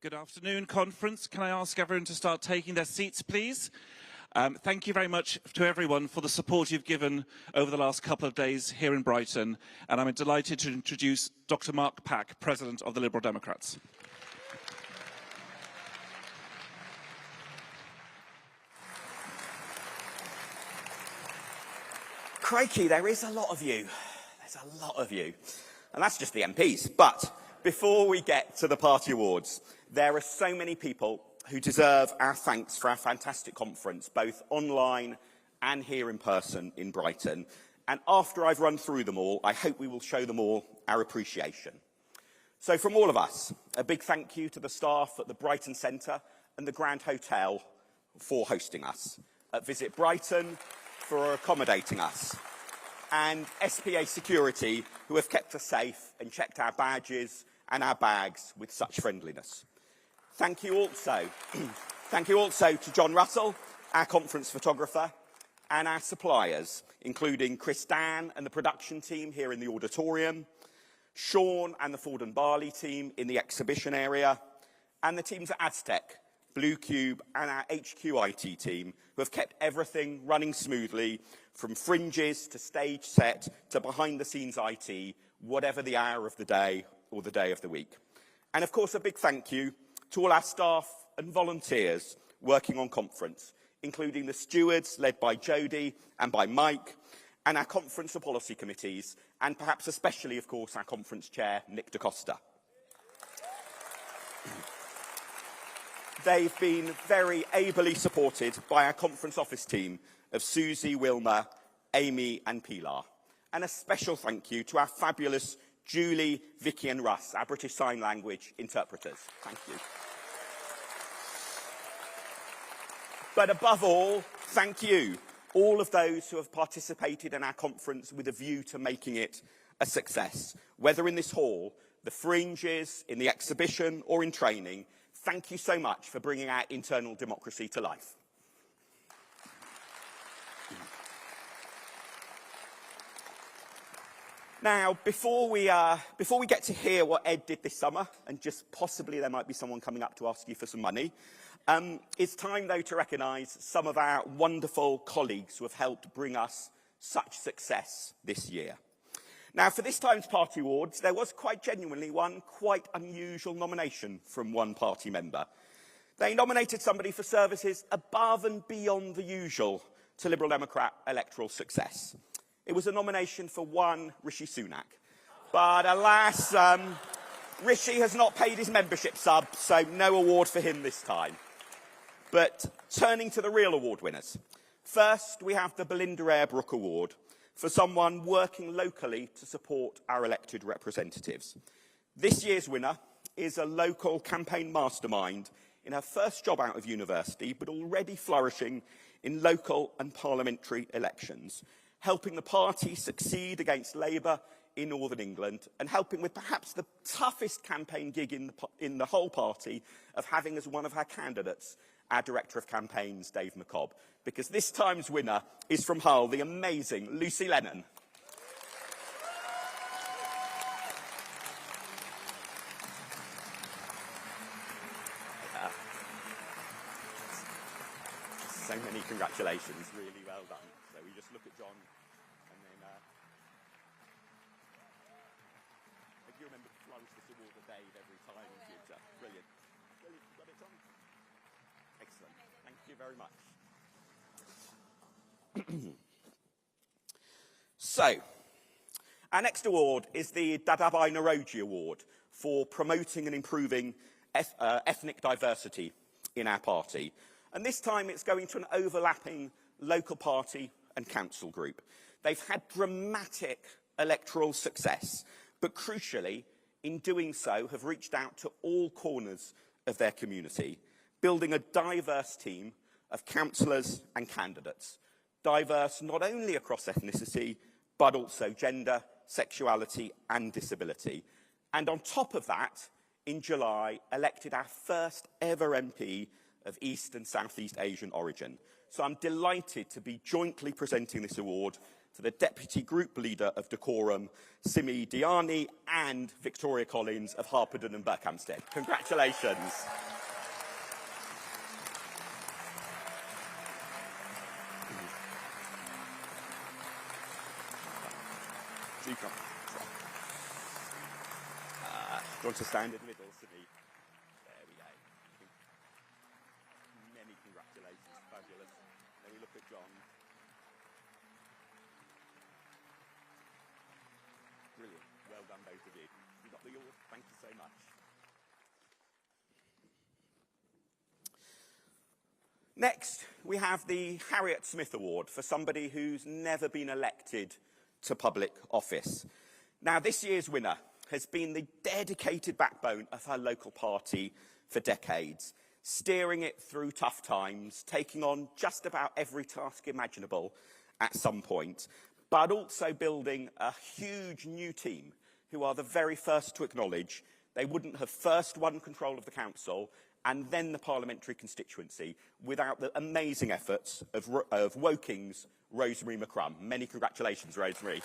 Good afternoon, conference. Can I ask everyone to start taking their seats, please? Thank you very much to everyone for the support you've given over the last couple of days here in Brighton. And I'm delighted to introduce Dr. Mark Pack, President of the Liberal Democrats. Crikey, there is a lot of you. There's a lot of you. And that's just the MPs. But before we get to the party awards, there are so many people who deserve our thanks for our fantastic conference, both online and here in person in Brighton. And after I've run through them all, I hope we will show them all our appreciation. So from all of us, a big thank you to the staff at the Brighton Centre and the Grand Hotel for hosting us, at Visit Brighton for accommodating us, and SPA Security, who have kept us safe and checked our badges and our bags with such friendliness. Thank you also to John Russell, our conference photographer, and our suppliers, including Chris Dan and the production team here in the auditorium, Sean and the Ford and Barley team in the exhibition area, and the teams at Aztec, Blue Cube and our HQ IT team, who have kept everything running smoothly, from fringes to stage set to behind-the-scenes IT, whatever the hour of the day or the day of the week. And of course, a big thank you to all our staff and volunteers working on conference, including the stewards led by Jodie and by Mike, and our conference and policy committees, and perhaps especially, of course, our conference chair, Nick DaCosta. They've been very ably supported by our conference office team of Susie, Wilma, Amy and Pilar. And a special thank you to our fabulous Julie, Vicky and Russ, our British Sign Language interpreters. Thank you. But above all, thank you, all of those who have participated in our conference with a view to making it a success. Whether in this hall, the fringes, in the exhibition or in training, thank you so much for bringing our internal democracy to life. Now, before we get to hear what Ed did this summer, and just possibly there might be someone coming up to ask you for some money, it's time, though, to recognise some of our wonderful colleagues who have helped bring us such success this year. Now, for this time's Party Awards, there was quite genuinely one quite unusual nomination from one party member. They nominated somebody for services above and beyond the usual to Liberal Democrat electoral success. It was a nomination for one Rishi Sunak. But alas, Rishi has not paid his membership sub, so no award for him this time. But turning to the real award winners. First, we have the Belinda Airbrook Award for someone working locally to support our elected representatives. This year's winner is a local campaign mastermind in her first job out of university, but already flourishing in local and parliamentary elections, helping the party succeed against Labour in Northern England, and helping with perhaps the toughest campaign gig in the whole party of having as one of her candidates our Director of Campaigns, Dave McCobb, because this time's winner is from Hull, the amazing Lucy Lennon. So many congratulations, really well done. So we just look at John, and then if you remember to flourish this award to Dave every time in future. Brilliant. Brilliant. You got it, John? Excellent. Thank you very much. So, our next award is the Dadabai Naroji Award for promoting and improving ethnic diversity in our party. And this time it's going to an overlapping local party and council group. They've had dramatic electoral success, but crucially, in doing so, have reached out to all corners of their community, building a diverse team of councillors and candidates, diverse not only across ethnicity, but also gender, sexuality and disability. And on top of that, in July, elected our first ever MP of East and Southeast Asian origin. So I'm delighted to be jointly presenting this award to the Deputy Group Leader of Decorum, Simi Diani, and Victoria Collins of Harpenden and Berkhamsted. Congratulations. Do you want to stand in the middle, Simi? There we go. Many congratulations. Fabulous. Then we look at John. Brilliant. Well done, both of you. You got the award. Thank you so much. Next, we have the Harriet Smith Award for somebody who's never been elected to public office. Now, this year's winner has been the dedicated backbone of her local party for decades, steering it through tough times, taking on just about every task imaginable at some point, but also building a huge new team who are the very first to acknowledge they wouldn't have first won control of the council and then the parliamentary constituency without the amazing efforts of Woking's Rosemary McCrum. Many congratulations, Rosemary.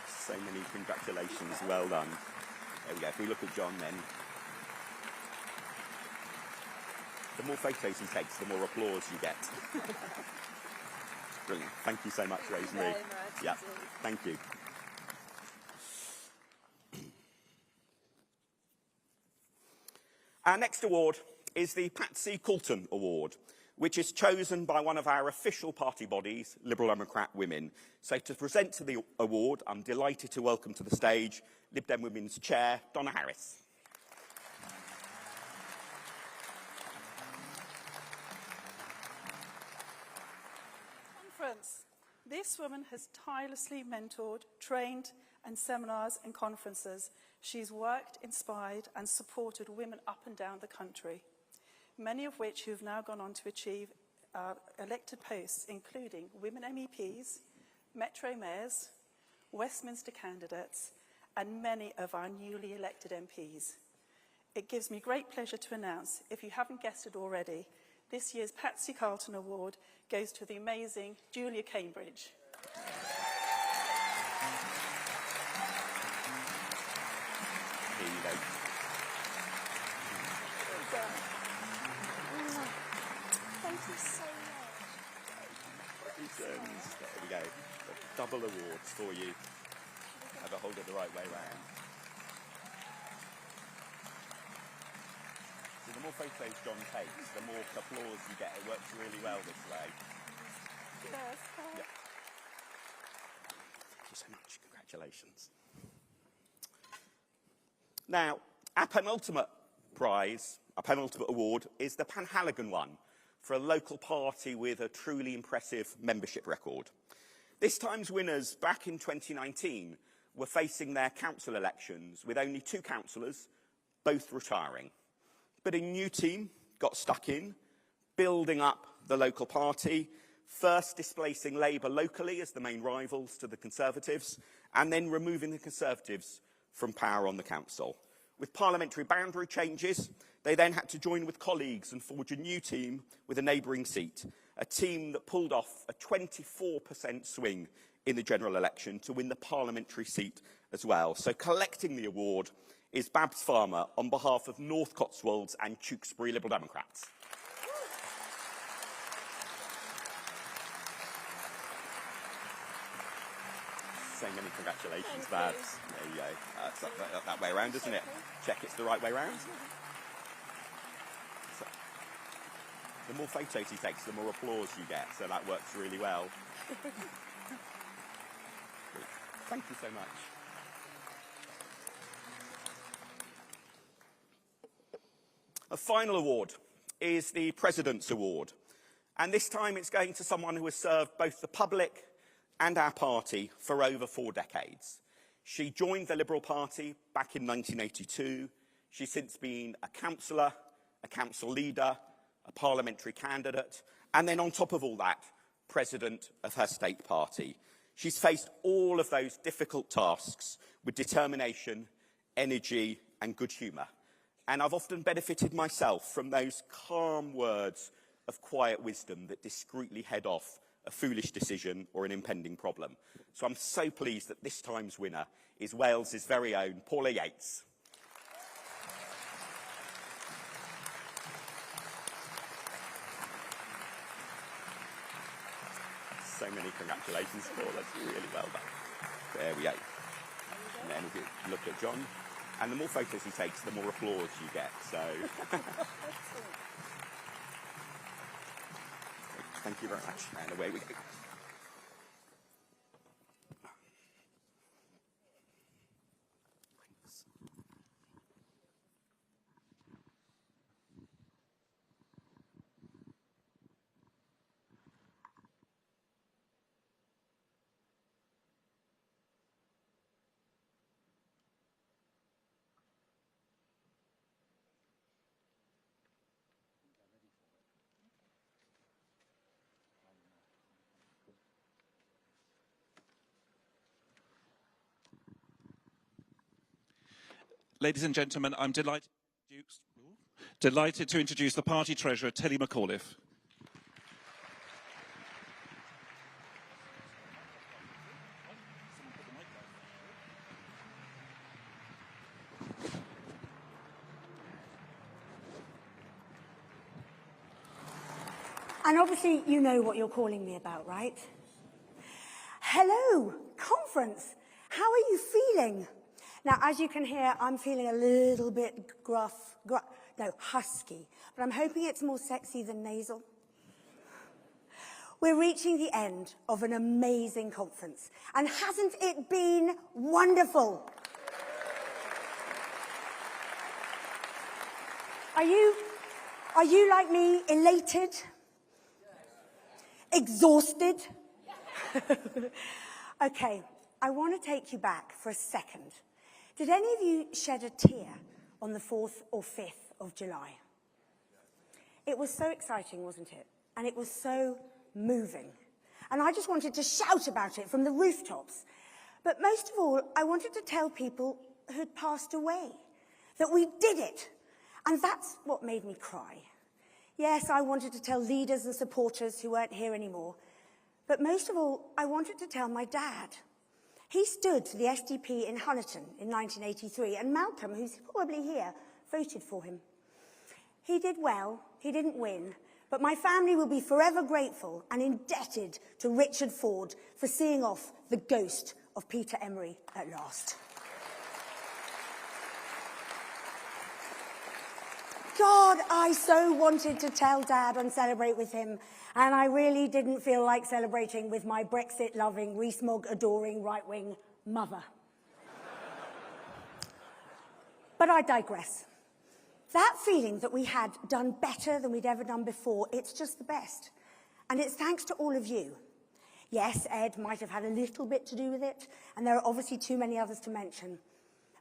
So many congratulations, well done. There we go, if we look at John then. The more photos he takes, the more applause you get. Brilliant, thank you so much, Rosemary. Yeah, thank you. Our next award is the Patsy Coulton Award, which is chosen by one of our official party bodies, Liberal Democrat Women. So to present to the award, I'm delighted to welcome to the stage Lib Dem Women's Chair, Donna Harris. Conference. This woman has tirelessly mentored, trained, and seminars and conferences. She's worked, inspired, and supported women up and down the country, many of which who have now gone on to achieve elected posts, including women MEPs, Metro mayors, Westminster candidates, and many of our newly elected MPs. It gives me great pleasure to announce, if you haven't guessed it already, this year's Patsy Coulton Award goes to the amazing Julia Cambridge. Here you go. Thank you so much. There we go. Double awards for you. Have a hold it the right way round. So the more photos John takes, the more applause you get. It works really well this way. Yes. Yeah. Thank you so much. Congratulations. Now, our penultimate prize, our penultimate award, is the Penhaligon one for a local party with a truly impressive membership record. This time's winners back in 2019 were facing their council elections with only 2 councillors, both retiring. But a new team got stuck in, building up the local party, first displacing Labour locally as the main rivals to the Conservatives, and then removing the Conservatives from power on the council. With parliamentary boundary changes, they then had to join with colleagues and forge a new team with a neighbouring seat, a team that pulled off a 24% swing in the general election to win the parliamentary seat as well. So collecting the award is Babs Farmer on behalf of North Cotswolds and Tewkesbury Liberal Democrats. So many congratulations, Babs. There you go. It's that way around, isn't it? Check it's the right way round. So, the more photos he takes, the more applause you get, so that works really well. Thank you so much. A final award is the President's Award, and this time it's going to someone who has served both the public and our party for over 4 decades. She joined the Liberal Party back in 1982. She's since been a councillor, a council leader, a parliamentary candidate, and then on top of all that, president of her state party. She's faced all of those difficult tasks with determination, energy, and good humour. And I've often benefited myself from those calm words of quiet wisdom that discreetly head off a foolish decision or an impending problem. So I'm so pleased that this time's winner is Wales's very own Paula Yates. So many congratulations, Paul. That's really well done. There we go. And then if you look at John, and the more photos he takes, the more applause you get. So, thank you very much. And away we go. Ladies and gentlemen, I'm delighted to introduce the party treasurer, Tilly McAuliffe. And obviously, you know what you're calling me about, right? Hello, conference. How are you feeling? Now, as you can hear, I'm feeling a little bit husky. But I'm hoping it's more sexy than nasal. We're reaching the end of an amazing conference. And hasn't it been wonderful? Are you like me, elated? Exhausted? Okay, I want to take you back for a second. Did any of you shed a tear on the 4th or 5th of July? It was so exciting, wasn't it? And it was so moving. And I just wanted to shout about it from the rooftops. But most of all, I wanted to tell people who'd passed away that we did it. And that's what made me cry. Yes, I wanted to tell leaders and supporters who weren't here anymore. But most of all, I wanted to tell my dad. He stood for the SDP in Honiton in 1983, and Malcolm, who's probably here, voted for him. He did well, he didn't win, but my family will be forever grateful and indebted to Richard Ford for seeing off the ghost of Peter Emery at last. God, I so wanted to tell Dad and celebrate with him, and I really didn't feel like celebrating with my Brexit-loving, Rees-Mogg-adoring right-wing mother. But I digress. That feeling that we had done better than we'd ever done before, it's just the best. And it's thanks to all of you. Yes, Ed might have had a little bit to do with it, and there are obviously too many others to mention.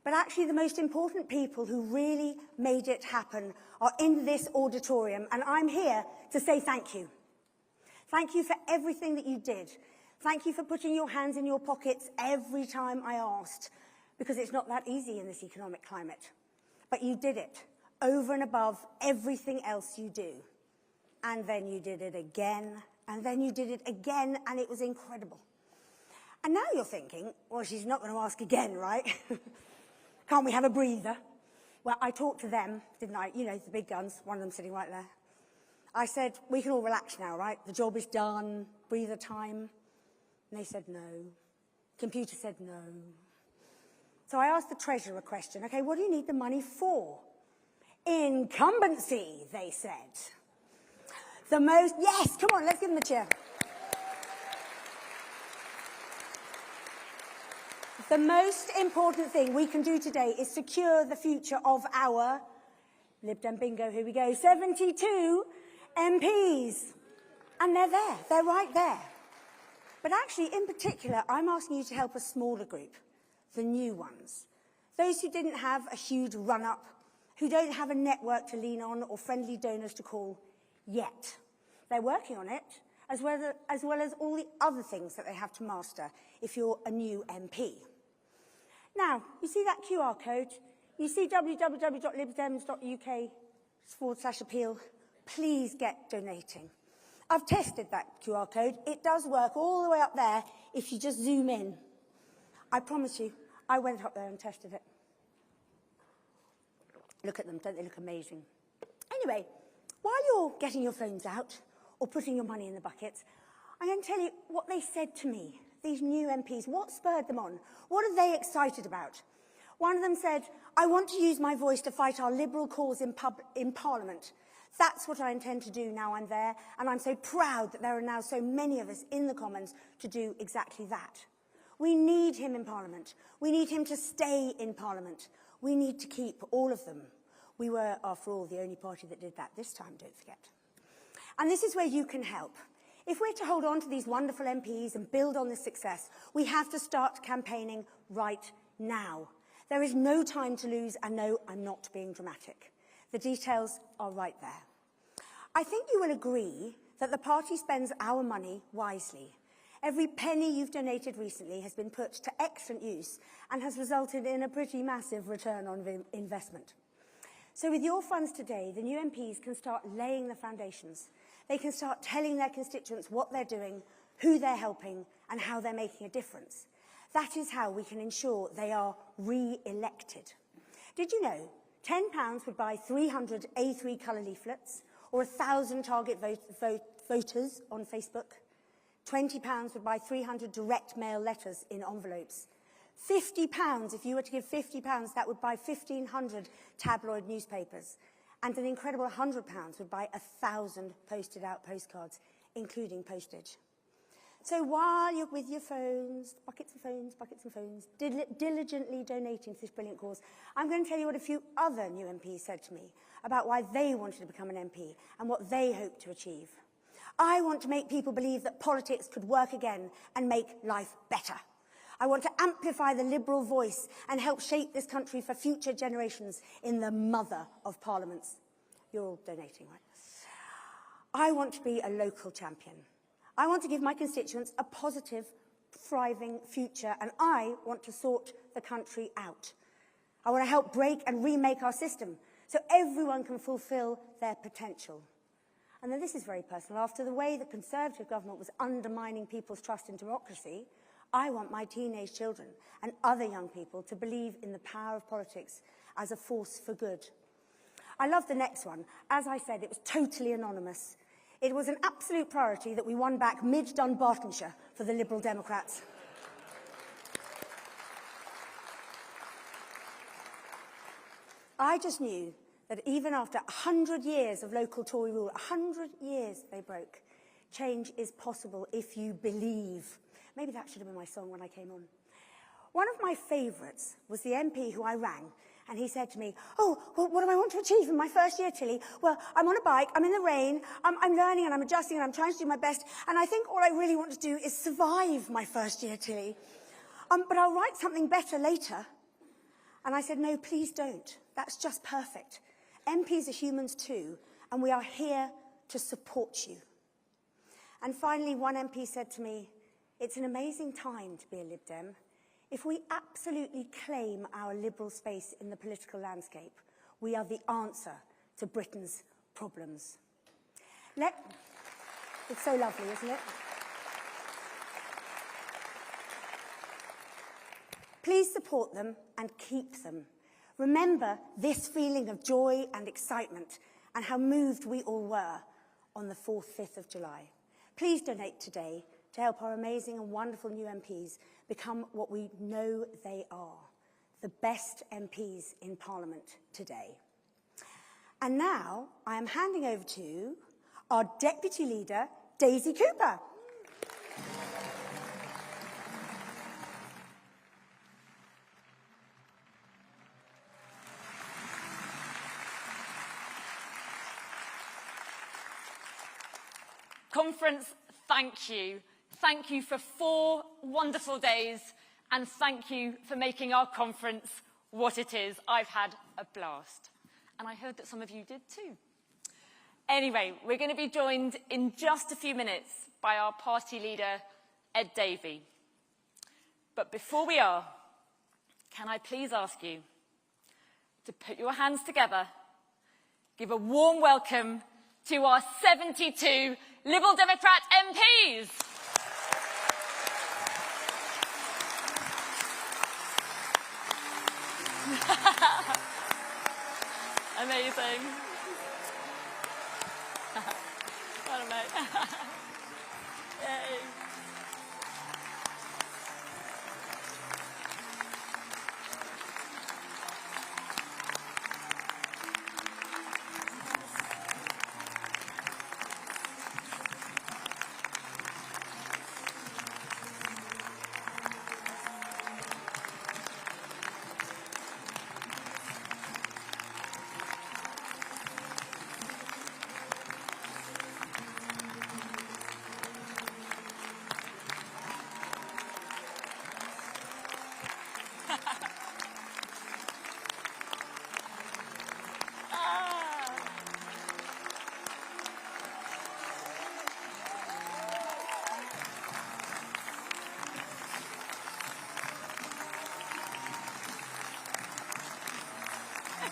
But actually, the most important people who really made it happen are in this auditorium, and I'm here to say thank you. Thank you for everything that you did. Thank you for putting your hands in your pockets every time I asked, because it's not that easy in this economic climate. But you did it, over and above everything else you do. And then you did it again, and then you did it again, and it was incredible. And now you're thinking, well, she's not going to ask again, right? Can't we have a breather? Well, I talked to them, didn't I? You know, the big guns, one of them sitting right there. I said, we can all relax now, right? The job is done, breather time. And they said no. Computer said no. So I asked the treasurer a question. Okay, what do you need the money for? Incumbency, they said. Yes, come on, let's give them the chair. The most important thing we can do today is secure the future of our, Lib Dem bingo, here we go, 72 MPs. And they're there, they're right there. But actually, in particular, I'm asking you to help a smaller group, the new ones. Those who didn't have a huge run-up, who don't have a network to lean on or friendly donors to call yet. They're working on it, as well as all the other things that they have to master if you're a new MP. Now, you see that QR code? You see www.libdems.uk/appeal. Please get donating. I've tested that QR code. It does work all the way up there if you just zoom in. I promise you, I went up there and tested it. Look at them, don't they look amazing? Anyway, while you're getting your phones out or putting your money in the buckets, I'm going to tell you what they said to me, these new MPs. What spurred them on? What are they excited about? One of them said, I want to use my voice to fight our Liberal cause in Parliament. That's what I intend to do now I'm there, and I'm so proud that there are now so many of us in the Commons to do exactly that. We need him in Parliament. We need him to stay in Parliament. We need to keep all of them. We were, after all, the only party that did that this time, don't forget. And this is where you can help. If we're to hold on to these wonderful MPs and build on this success, we have to start campaigning right now. There is no time to lose, and no, I'm not being dramatic. The details are right there. I think you will agree that the party spends our money wisely. Every penny you've donated recently has been put to excellent use and has resulted in a pretty massive return on investment. So with your funds today, the new MPs can start laying the foundations. They can start telling their constituents what they're doing, who they're helping, and how they're making a difference. That is how we can ensure they are re-elected. Did you know £10 would buy 300 A3 colour leaflets or 1,000 target voters on Facebook? £20 would buy 300 direct mail letters in envelopes. £50, if you were to give £50, that would buy 1,500 tabloid newspapers. And an incredible £100 would buy 1,000 posted out postcards, including postage. So while you're with your phones, buckets and phones, diligently donating to this brilliant cause, I'm going to tell you what a few other new MPs said to me about why they wanted to become an MP and what they hope to achieve. I want to make people believe that politics could work again and make life better. I want to amplify the Liberal voice and help shape this country for future generations in the mother of parliaments. You're all donating, right? I want to be a local champion. I want to give my constituents a positive, thriving future, and I want to sort the country out. I want to help break and remake our system so everyone can fulfil their potential. And then this is very personal. After the way the Conservative government was undermining people's trust in democracy, I want my teenage children and other young people to believe in the power of politics as a force for good. I love the next one. As I said, it was totally anonymous. It was an absolute priority that we won back mid-Dunbartonshire for the Liberal Democrats. I just knew that even after 100 years of local Tory rule, 100 years they broke, change is possible if you believe. Maybe that should have been my song when I came on. One of my favourites was the MP who I rang, and he said to me, oh, well, what do I want to achieve in my first year, Tilly? Well, I'm on a bike, I'm in the rain, I'm learning and I'm adjusting and I'm trying to do my best, and I think all I really want to do is survive my first year, Tilly. But I'll write something better later. And I said, no, please don't. That's just perfect. MPs are humans too, and we are here to support you. And finally, one MP said to me, it's an amazing time to be a Lib Dem. If we absolutely claim our Liberal space in the political landscape, we are the answer to Britain's problems. It's so lovely, isn't it? Please support them and keep them. Remember this feeling of joy and excitement and how moved we all were on the 4th, 5th of July. Please donate today to help our amazing and wonderful new MPs become what we know they are, the best MPs in Parliament today. And now I am handing over to our Deputy Leader, Daisy Cooper. Conference, thank you. Thank you for 4 wonderful days, and thank you for making our conference what it is. I've had a blast, and I heard that some of you did too. Anyway, we're going to be joined in just a few minutes by our party leader, Ed Davey. But before we are, can I please ask you, to put your hands together, give a warm welcome to our 72 Liberal Democrat MPs. Amazing. What a mate. Yay.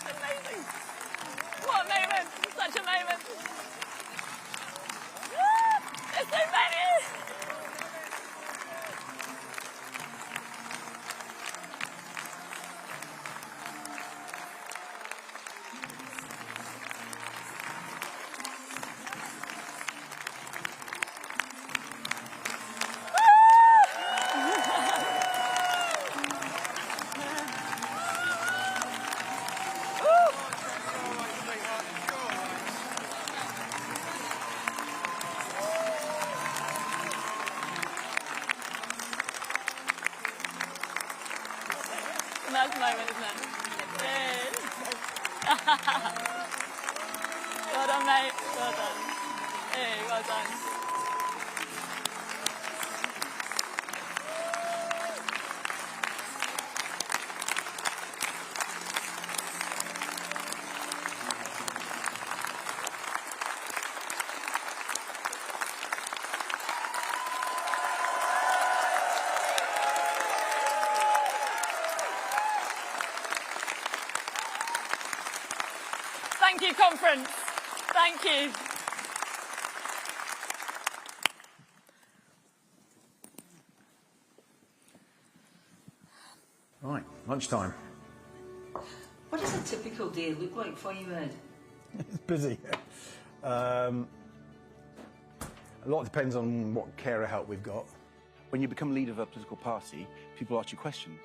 Amazing. What a moment. Such a moment. There's so many. A nice moment, isn't it? Yay. Well done, mate. Well done. Hey, well done. Thank you, conference. Thank you. Right, lunchtime. What does a typical day look like for you, Ed? It's busy. A lot depends on what carer help we've got. When you become leader of a political party, people ask you questions.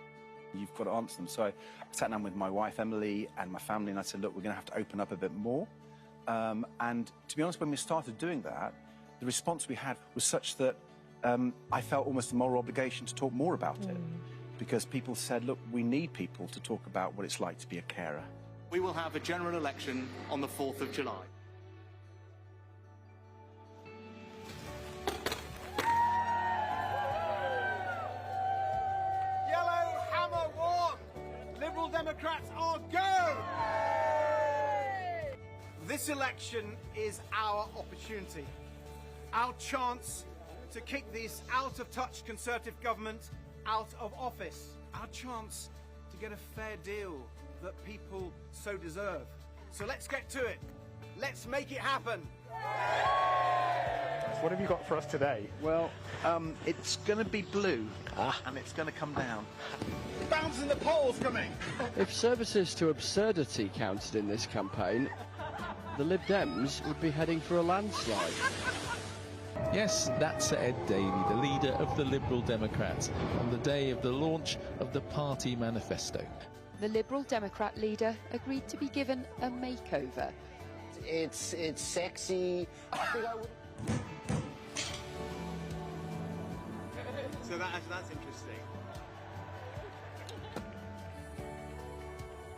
You've got to answer them. So I sat down with my wife, Emily, and my family, and I said, look, we're going to have to open up a bit more. And to be honest, when we started doing that, the response we had was such that I felt almost a moral obligation to talk more about it. Because people said, look, we need people to talk about what it's like to be a carer. We will have a general election on the 4th of July. Yellow hammer won! Liberal Democrats are go! This election is our opportunity, our chance to kick this out-of-touch Conservative government out of office, our chance to get a fair deal that people so deserve. So let's get to it. Let's make it happen. What have you got for us today? Well, it's going to be blue, and it's going to come down. Bouncing the polls coming. If services to absurdity counted in this campaign, the Lib Dems would be heading for a landslide. Yes, that's Sir Ed Davey, the leader of the Liberal Democrats, on the day of the launch of the party manifesto. The Liberal Democrat leader agreed to be given a makeover. It's sexy. I think I would... So that's interesting.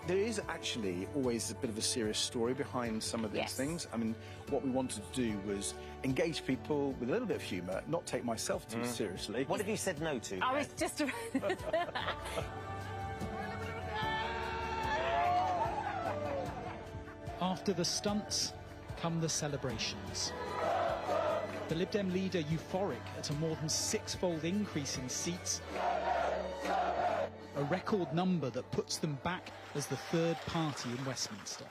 There is actually always a bit of a serious story behind some of these things. I mean, what we wanted to do was engage people with a little bit of humour, not take myself too seriously. What have you said no to? I was just... After the stunts come the celebrations. The Lib Dem leader euphoric at a more than six-fold increase in seats. a record number that puts them back as the third party in Westminster.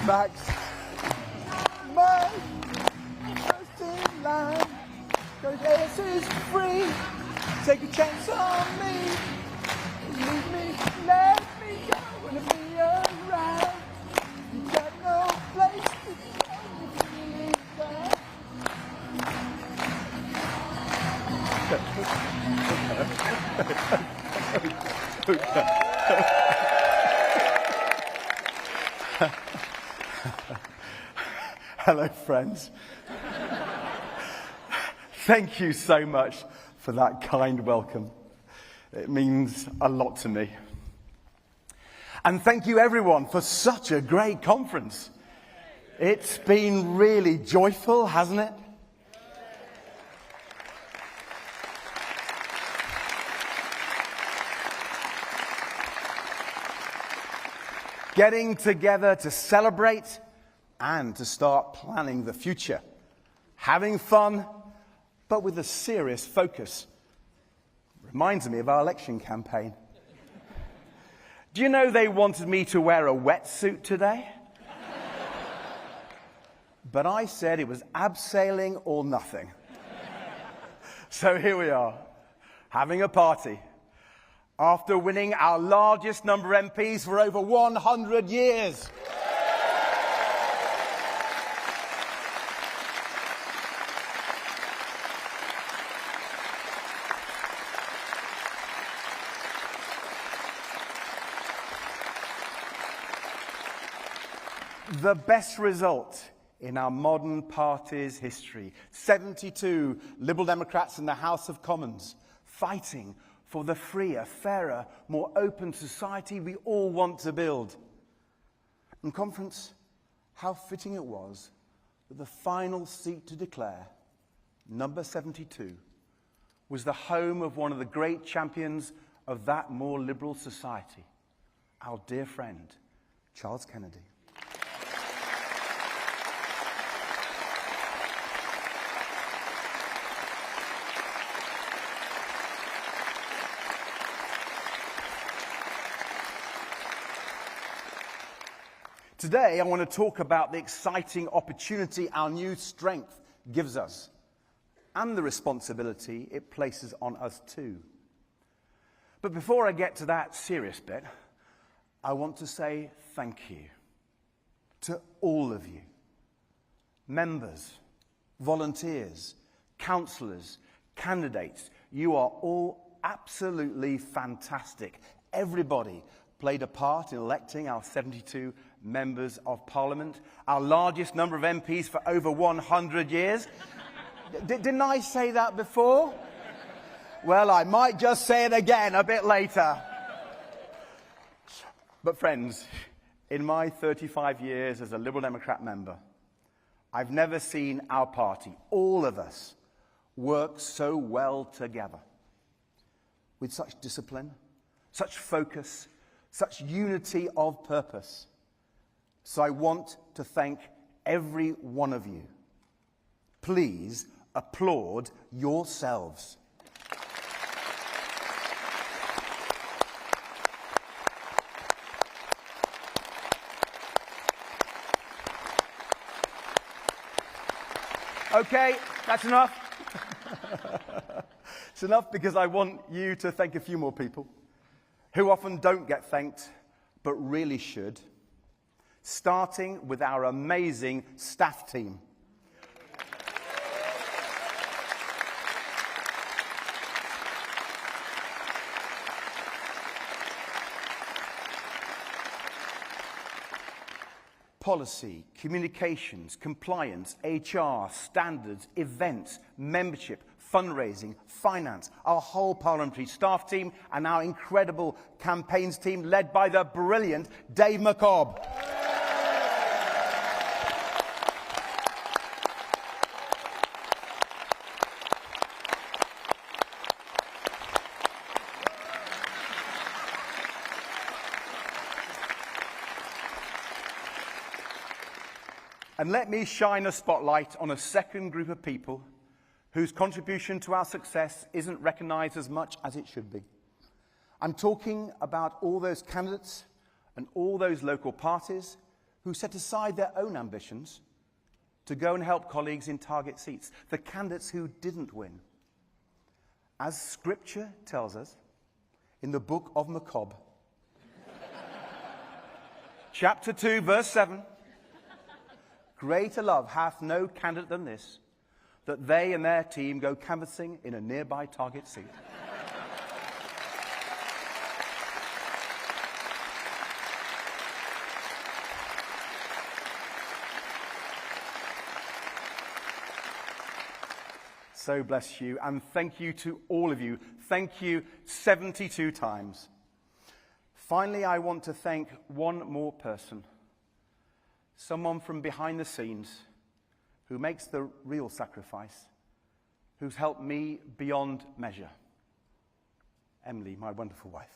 Max, my first in line, cause this is free, take a chance on me, leave me, let me go, and be around, you got no place to go if you leave that. Hello, friends. Thank you so much for that kind welcome. It means a lot to me. And thank you, everyone, for such a great conference. It's been really joyful, hasn't it? Getting together to celebrate and to start planning the future. Having fun, but with a serious focus. Reminds me of our election campaign. Do you know they wanted me to wear a wetsuit today? But I said it was abseiling or nothing. So here we are, having a party. After winning our largest number of MPs for over 100 years. The best result in our modern party's history. 72 Liberal Democrats in the House of Commons fighting for the freer, fairer, more open society we all want to build. And conference, how fitting it was that the final seat to declare, number 72, was the home of one of the great champions of that more liberal society, our dear friend, Charles Kennedy. Today, I want to talk about the exciting opportunity our new strength gives us and the responsibility it places on us too. But before I get to that serious bit, I want to say thank you to all of you. Members, volunteers, councillors, candidates, you are all absolutely fantastic. Everybody played a part in electing our 72 members of Parliament, our largest number of MPs for over 100 years. Didn't I say that before? Well, I might just say it again a bit later. But friends, in my 35 years as a Liberal Democrat member, I've never seen our party, all of us, work so well together. With such discipline, such focus, such unity of purpose. So I want to thank every one of you. Please applaud yourselves. Okay, that's enough. It's enough because I want you to thank a few more people who often don't get thanked, but really should. Starting with our amazing staff team. Policy, communications, compliance, HR, standards, events, membership, fundraising, finance, our whole parliamentary staff team, and our incredible campaigns team led by the brilliant Dave McCobb. And let me shine a spotlight on a second group of people whose contribution to our success isn't recognised as much as it should be. I'm talking about all those candidates and all those local parties who set aside their own ambitions to go and help colleagues in target seats, the candidates who didn't win. As Scripture tells us in the book of McCobb, chapter 2, verse 7, greater love hath no candidate than this, that they and their team go canvassing in a nearby target seat. So bless you, and thank you to all of you. Thank you 72 times. Finally, I want to thank one more person. Someone from behind the scenes who makes the real sacrifice, who's helped me beyond measure. Emily, my wonderful wife.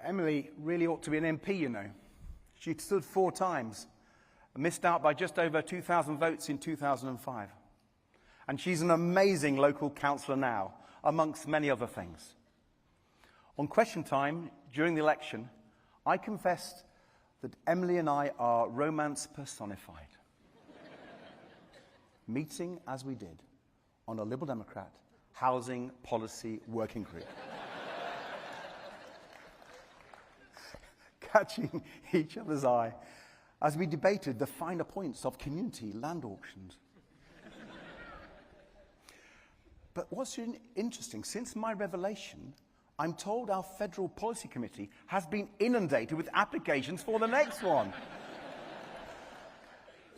Emily really ought to be an MP, you know. She stood 4 times and missed out by just over 2,000 votes in 2005. And she's an amazing local councillor now, amongst many other things. On question time, during the election, I confessed that Emily and I are romance personified. Meeting, as we did, on a Liberal Democrat housing policy working group. Catching each other's eye as we debated the finer points of community land auctions. But what's interesting, since my revelation, I'm told our Federal Policy Committee has been inundated with applications for the next one.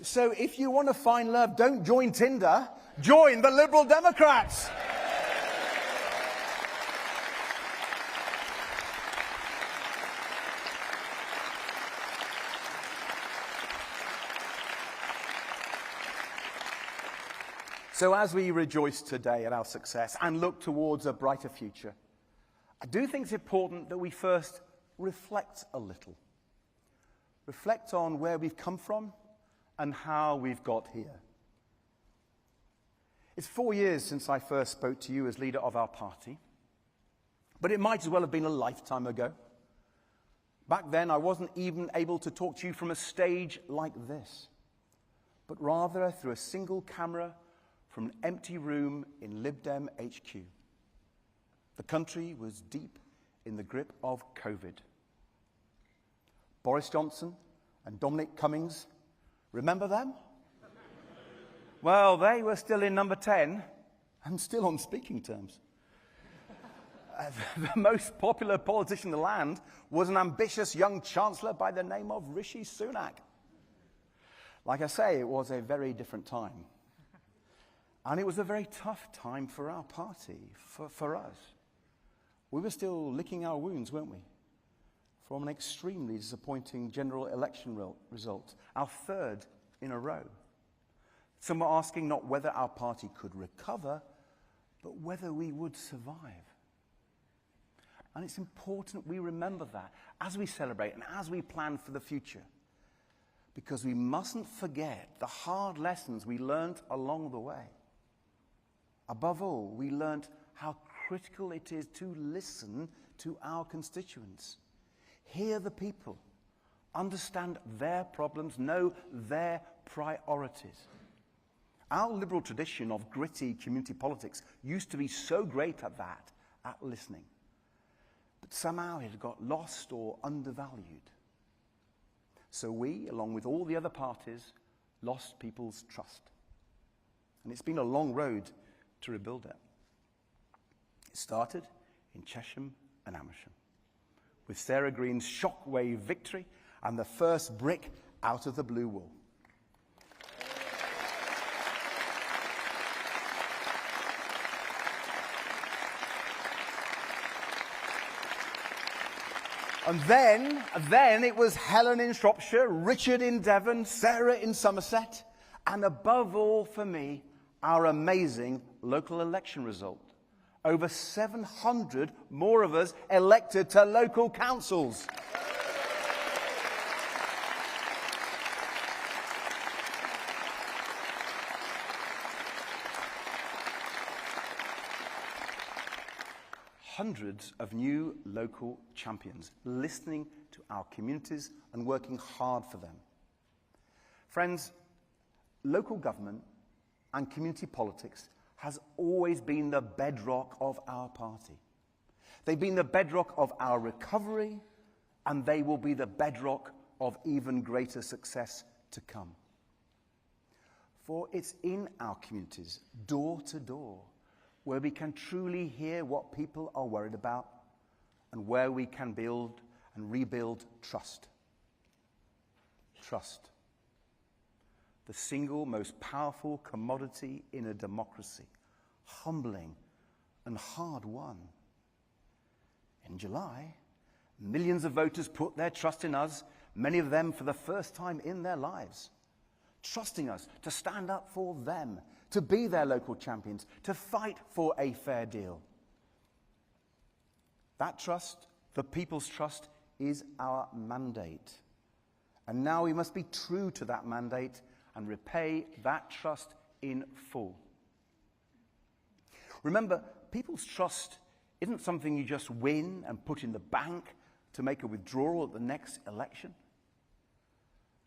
So if you want to find love, don't join Tinder, join the Liberal Democrats. So as we rejoice today at our success and look towards a brighter future, I do think it's important that we first reflect a little. Reflect on where we've come from and how we've got here. It's 4 years since I first spoke to you as leader of our party, but it might as well have been a lifetime ago. Back then, I wasn't even able to talk to you from a stage like this, but rather through a single camera from an empty room in Lib Dem HQ. The country was deep in the grip of COVID. Boris Johnson and Dominic Cummings, remember them? Well, they were still in number 10 and still on speaking terms. the most popular politician in the land was an ambitious young chancellor by the name of Rishi Sunak. Like I say, it was a very different time. And it was a very tough time for our party, for us. We were still licking our wounds, weren't we? From an extremely disappointing general election result, our third in a row. Some were asking not whether our party could recover, but whether we would survive. And it's important we remember that as we celebrate and as we plan for the future. Because we mustn't forget the hard lessons we learnt along the way. Above all, we learnt how critical it is to listen to our constituents. Hear the people. Understand their problems. Know their priorities. Our liberal tradition of gritty community politics used to be so great at that, at listening. But somehow it got lost or undervalued. So we, along with all the other parties, lost people's trust. And it's been a long road to rebuild it. It started in Chesham and Amersham, with Sarah Green's shockwave victory and the first brick out of the blue wall. And then it was Helen in Shropshire, Richard in Devon, Sarah in Somerset, and above all for me, our amazing local election result. Over 700 more of us elected to local councils. Hundreds of new local champions listening to our communities and working hard for them. Friends, local government and community politics has always been the bedrock of our party. They've been the bedrock of our recovery, and they will be the bedrock of even greater success to come. For it's in our communities, door to door, where we can truly hear what people are worried about and where we can build and rebuild trust. Trust. The single most powerful commodity in a democracy, humbling and hard won. In July, millions of voters put their trust in us, many of them for the first time in their lives, trusting us to stand up for them, to be their local champions, to fight for a fair deal. That trust, the people's trust, is our mandate. And now we must be true to that mandate and repay that trust in full. Remember, people's trust isn't something you just win and put in the bank to make a withdrawal at the next election.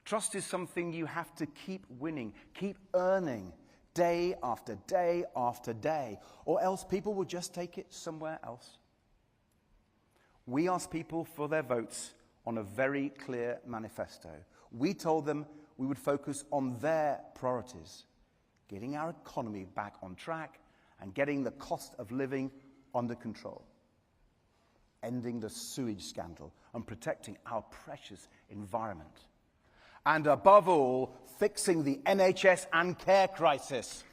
Trust is something you have to keep winning, keep earning, day after day after day, or else people will just take it somewhere else. We asked people for their votes on a very clear manifesto. We told them we would focus on their priorities, getting our economy back on track and getting the cost of living under control, ending the sewage scandal and protecting our precious environment. And above all, fixing the NHS and care crisis.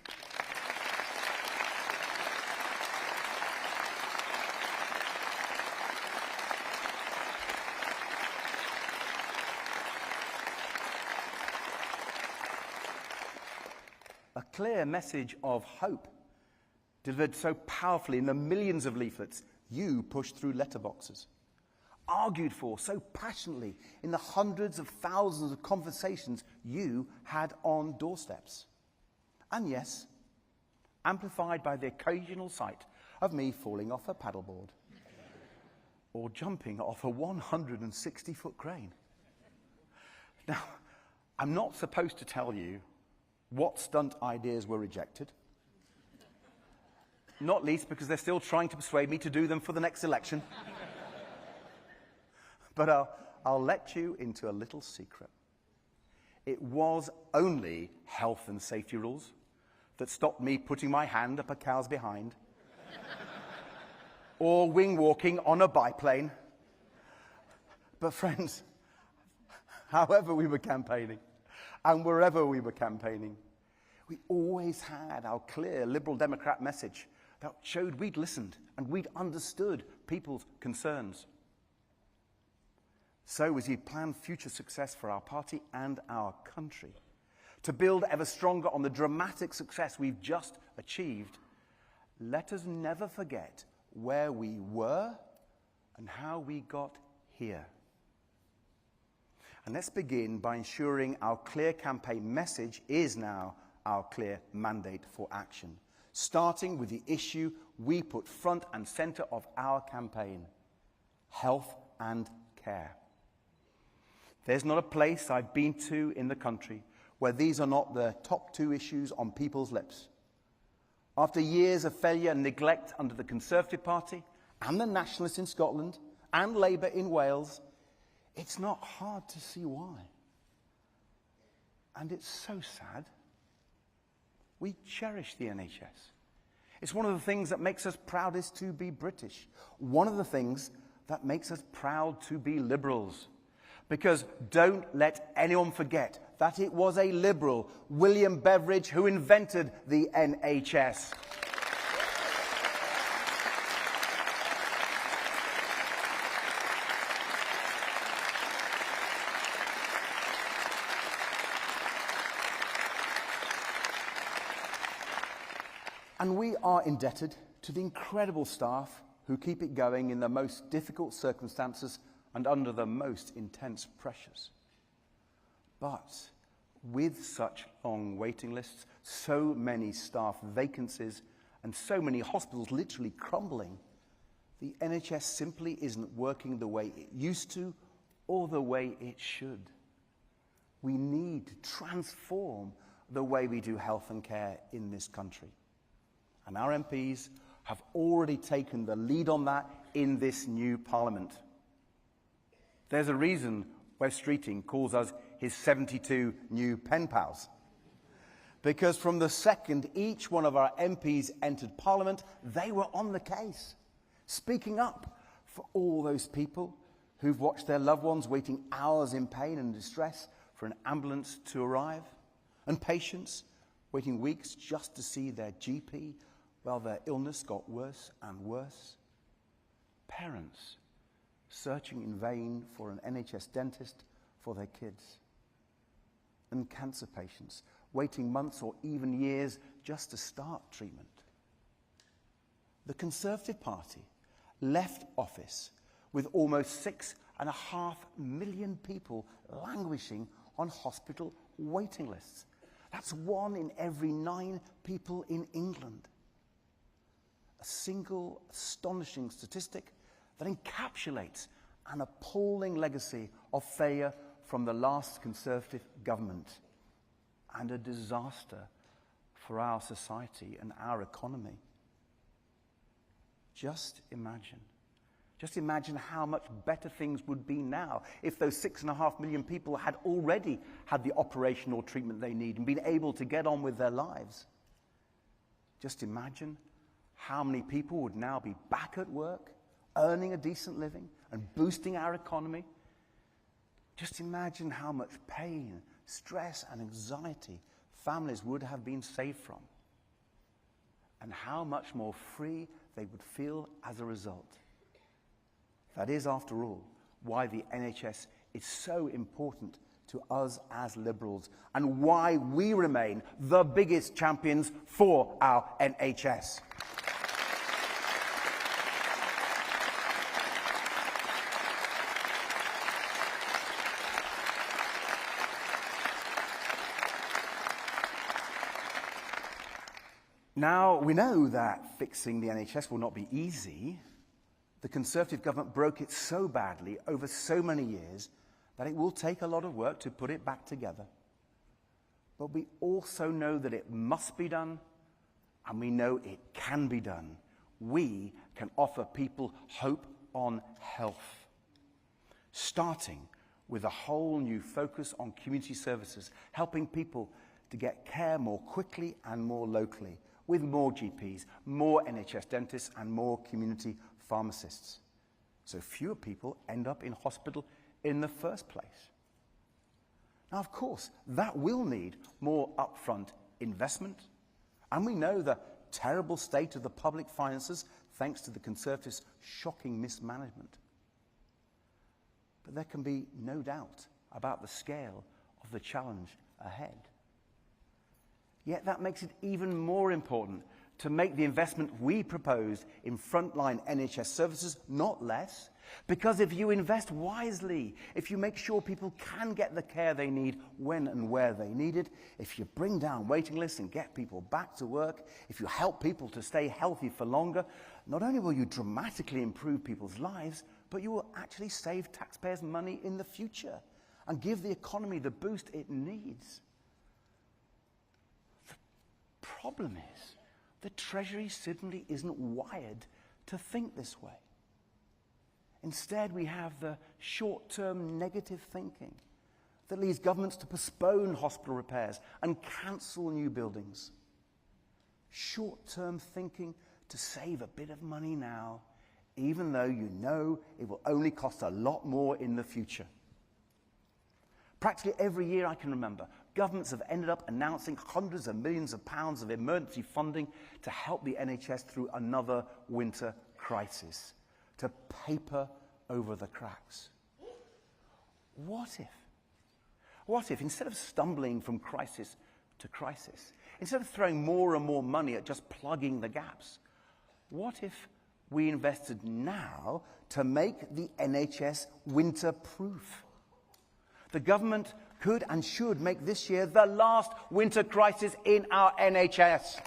A clear message of hope, delivered so powerfully in the millions of leaflets you pushed through letterboxes. Argued for so passionately in the hundreds of thousands of conversations you had on doorsteps. And yes, amplified by the occasional sight of me falling off a paddleboard or jumping off a 160-foot crane. Now, I'm not supposed to tell you what stunt ideas were rejected, not least because they're still trying to persuade me to do them for the next election. But I'll let you into a little secret. It was only health and safety rules that stopped me putting my hand up a cow's behind, or wing walking on a biplane. But friends, however we were campaigning and wherever we were campaigning, we always had our clear Liberal Democrat message that showed we'd listened and we'd understood people's concerns. So as we plan future success for our party and our country, to build ever stronger on the dramatic success we've just achieved, let us never forget where we were and how we got here. And let's begin by ensuring our clear campaign message is now our clear mandate for action, starting with the issue we put front and centre of our campaign: health and care. There's not a place I've been to in the country where these are not the top two issues on people's lips. After years of failure and neglect under the Conservative Party and the Nationalists in Scotland and Labour in Wales, it's not hard to see why. And it's so sad. We cherish the NHS. It's one of the things that makes us proudest to be British. One of the things that makes us proud to be Liberals. Because don't let anyone forget that it was a Liberal, William Beveridge, who invented the NHS. And we are indebted to the incredible staff who keep it going in the most difficult circumstances and under the most intense pressures. But with such long waiting lists, so many staff vacancies, and so many hospitals literally crumbling, the NHS simply isn't working the way it used to or the way it should. We need to transform the way we do health and care in this country. And our MPs have already taken the lead on that in this new Parliament. There's a reason Wes Streeting calls us his 72 new pen pals. Because from the second each one of our MPs entered Parliament, they were on the case, speaking up for all those people who've watched their loved ones waiting hours in pain and distress for an ambulance to arrive, and patients waiting weeks just to see their GP while their illness got worse and worse. Parents searching in vain for an NHS dentist for their kids. And cancer patients waiting months or even years just to start treatment. The Conservative Party left office with almost 6.5 million people languishing on hospital waiting lists. That's 1 in every 9 people in England. A single astonishing statistic that encapsulates an appalling legacy of failure from the last Conservative government, and a disaster for our society and our economy. Just imagine how much better things would be now if those 6.5 million people had already had the operation or treatment they need and been able to get on with their lives. Just imagine how many people would now be back at work, earning a decent living and boosting our economy. Just imagine how much pain, stress and anxiety families would have been saved from, and how much more free they would feel as a result. That is, after all, why the NHS is so important to us as Liberals, and why we remain the biggest champions for our NHS. Now, we know that fixing the NHS will not be easy. The Conservative government broke it so badly over so many years that it will take a lot of work to put it back together. But we also know that it must be done, and we know it can be done. We can offer people hope on health, starting with a whole new focus on community services, helping people to get care more quickly and more locally, with more GPs, more NHS dentists and more community pharmacists, so fewer people end up in hospital in the first place. Now, of course, that will need more upfront investment, and we know the terrible state of the public finances thanks to the Conservatives' shocking mismanagement. But there can be no doubt about the scale of the challenge ahead. Yet that makes it even more important to make the investment we proposed in frontline NHS services not less, because if you invest wisely, if you make sure people can get the care they need when and where they need it, if you bring down waiting lists and get people back to work, if you help people to stay healthy for longer, not only will you dramatically improve people's lives, but you will actually save taxpayers money in the future and give the economy the boost it needs. The problem is, the Treasury simply isn't wired to think this way. Instead, we have the short-term negative thinking that leads governments to postpone hospital repairs and cancel new buildings. Short-term thinking to save a bit of money now, even though you know it will only cost a lot more in the future. Practically every year I can remember, governments have ended up announcing hundreds of millions of pounds of emergency funding to help the NHS through another winter crisis, to paper over the cracks. What if instead of stumbling from crisis to crisis, instead of throwing more and more money at just plugging the gaps, what if we invested now to make the NHS winter-proof? The government could and should make this year the last winter crisis in our NHS.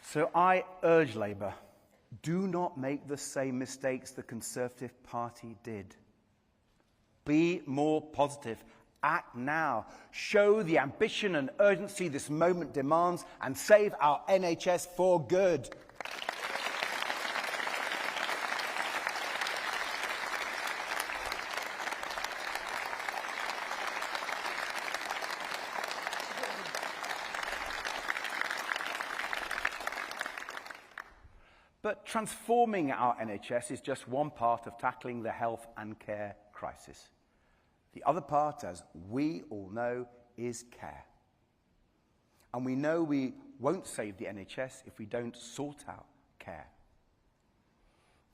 So I urge Labour, do not make the same mistakes the Conservative Party did. Be more positive. Act now. Show the ambition and urgency this moment demands and save our NHS for good. But transforming our NHS is just one part of tackling the health and care crisis. The other part, as we all know, is care. And we know we won't save the NHS if we don't sort out care.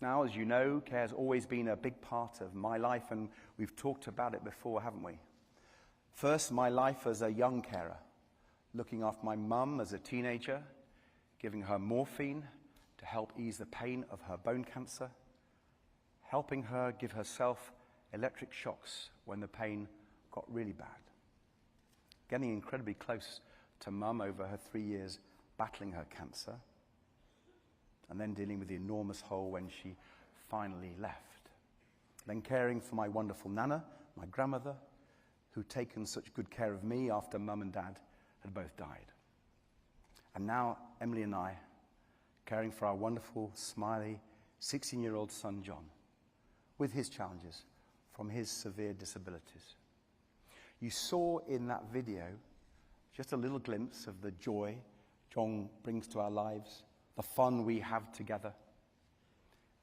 Now, as you know, care has always been a big part of my life, and we've talked about it before, haven't we? First, my life as a young carer, looking after my mum as a teenager, giving her morphine to help ease the pain of her bone cancer, helping her give herself electric shocks when the pain got really bad, getting incredibly close to Mum over her 3 years battling her cancer, and then dealing with the enormous hole when she finally left, then caring for my wonderful Nana, my grandmother, who'd taken such good care of me after Mum and Dad had both died. And now Emily and I, caring for our wonderful, smiley, 16-year-old son, John, with his challenges from his severe disabilities. You saw in that video just a little glimpse of the joy John brings to our lives, the fun we have together.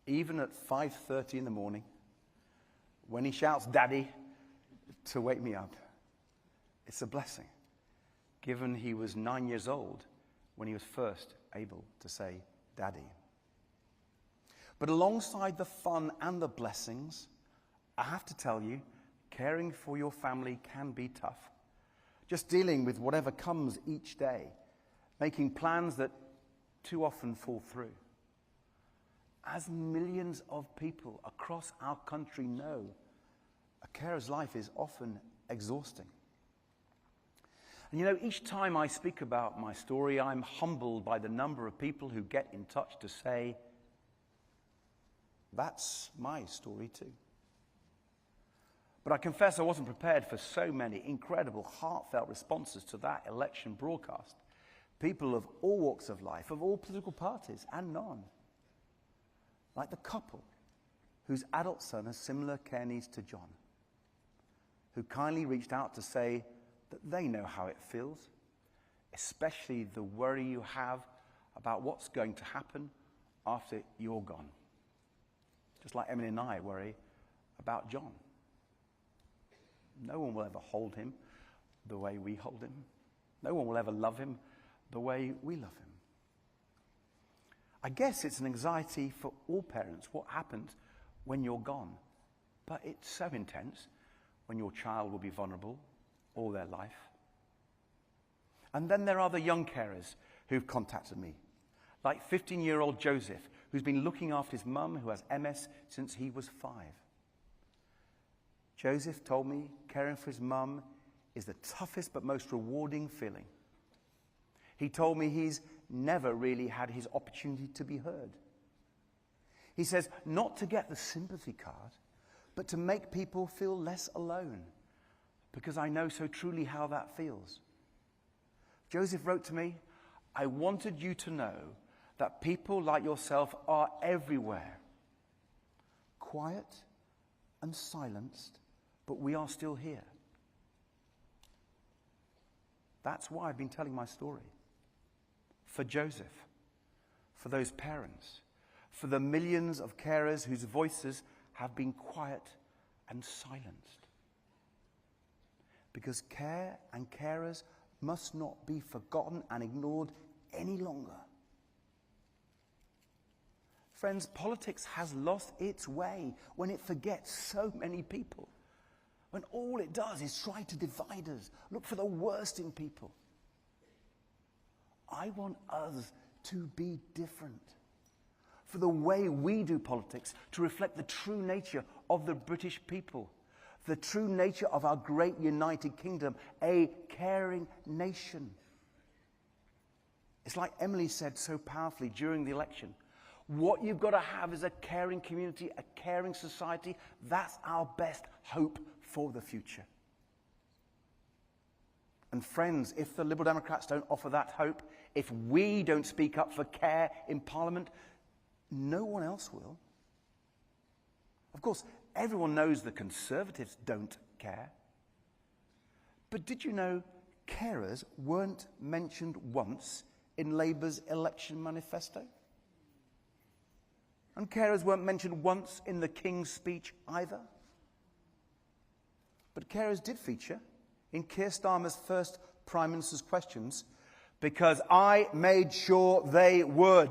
Even at 5:30 in the morning, when he shouts, "Daddy," to wake me up, it's a blessing, given he was 9 years old when he was first able to say, "Daddy." But alongside the fun and the blessings, I have to tell you, caring for your family can be tough. Just dealing with whatever comes each day, making plans that too often fall through. As millions of people across our country know, a carer's life is often exhausting. And you know, each time I speak about my story, I'm humbled by the number of people who get in touch to say, that's my story too. But I confess I wasn't prepared for so many incredible, heartfelt responses to that election broadcast. People of all walks of life, of all political parties and none. like the couple whose adult son has similar care needs to John, who kindly reached out to say that they know how it feels, especially the worry you have about what's going to happen after you're gone. Just like Emily and I worry about John. No one will ever hold him the way we hold him. No one will ever love him the way we love him. I guess it's an anxiety for all parents, what happens when you're gone. But it's so intense when your child will be vulnerable all their life. And then there are the young carers who've contacted me, like 15-year-old Joseph, who's been looking after his mum who has MS since he was 5. Joseph told me caring for his mum is the toughest but most rewarding feeling. He told me he's never really had his opportunity to be heard. He says not to get the sympathy card, but to make people feel less alone, because I know so truly how that feels. Joseph wrote to me, I wanted you to know that people like yourself are everywhere. Quiet and silenced, but we are still here. That's why I've been telling my story. For Joseph, for those parents, for the millions of carers whose voices have been quiet and silenced. Because care and carers must not be forgotten and ignored any longer. Friends, politics has lost its way when it forgets so many people. When all it does is try to divide us, look for the worst in people. I want us to be different. For the way we do politics to reflect the true nature of the British people, the true nature of our great United Kingdom, a caring nation. It's like Emily said so powerfully during the election. What you've got to have is a caring community, a caring society. That's our best hope for the future. And friends, if the Liberal Democrats don't offer that hope, if we don't speak up for care in Parliament, no one else will. Of course, everyone knows the Conservatives don't care. But did you know carers weren't mentioned once in Labour's election manifesto? And carers weren't mentioned once in the King's speech either. But carers did feature in Keir Starmer's first Prime Minister's questions, because I made sure they would.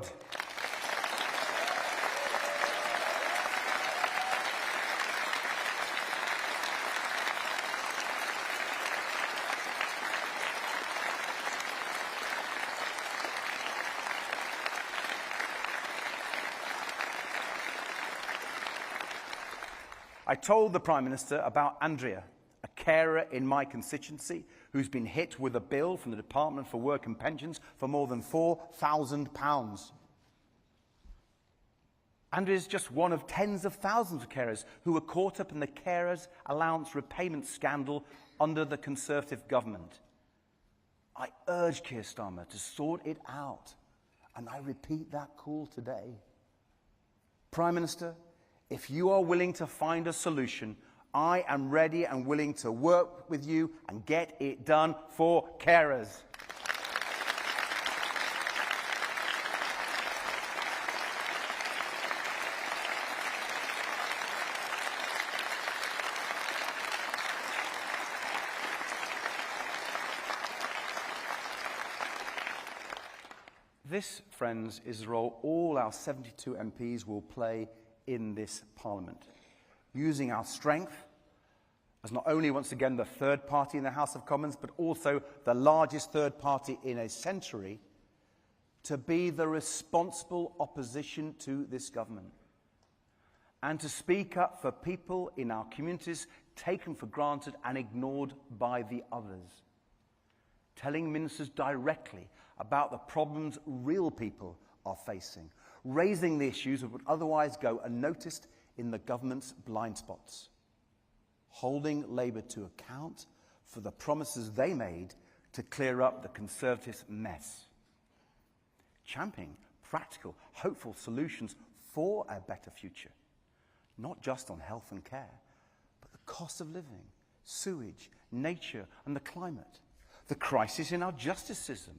I told the Prime Minister about Andrea, a carer in my constituency who's been hit with a bill from the Department for Work and Pensions for more than £4,000. Andrea is just one of tens of thousands of carers who were caught up in the carers' allowance repayment scandal under the Conservative government. I urge Keir Starmer to sort it out, and I repeat that call today. Prime Minister, if you are willing to find a solution, I am ready and willing to work with you and get it done for carers. This, friends, is the role all our 72 MPs will play in this Parliament, using our strength as not only, once again, the third party in the House of Commons, but also the largest third party in a century, to be the responsible opposition to this government, and to speak up for people in our communities taken for granted and ignored by the others, telling ministers directly about the problems real people are facing, raising the issues that would otherwise go unnoticed in the government's blind spots, holding Labour to account for the promises they made to clear up the Conservatives' mess, championing practical, hopeful solutions for a better future, not just on health and care, but the cost of living, sewage, nature and the climate, the crisis in our justice system,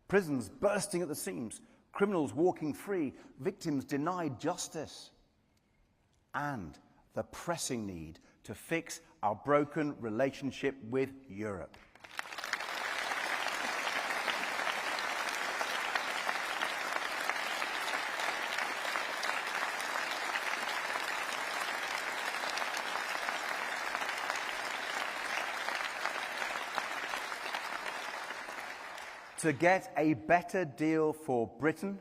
prisons bursting at the seams, criminals walking free, victims denied justice, and the pressing need to fix our broken relationship with Europe. To get a better deal for Britain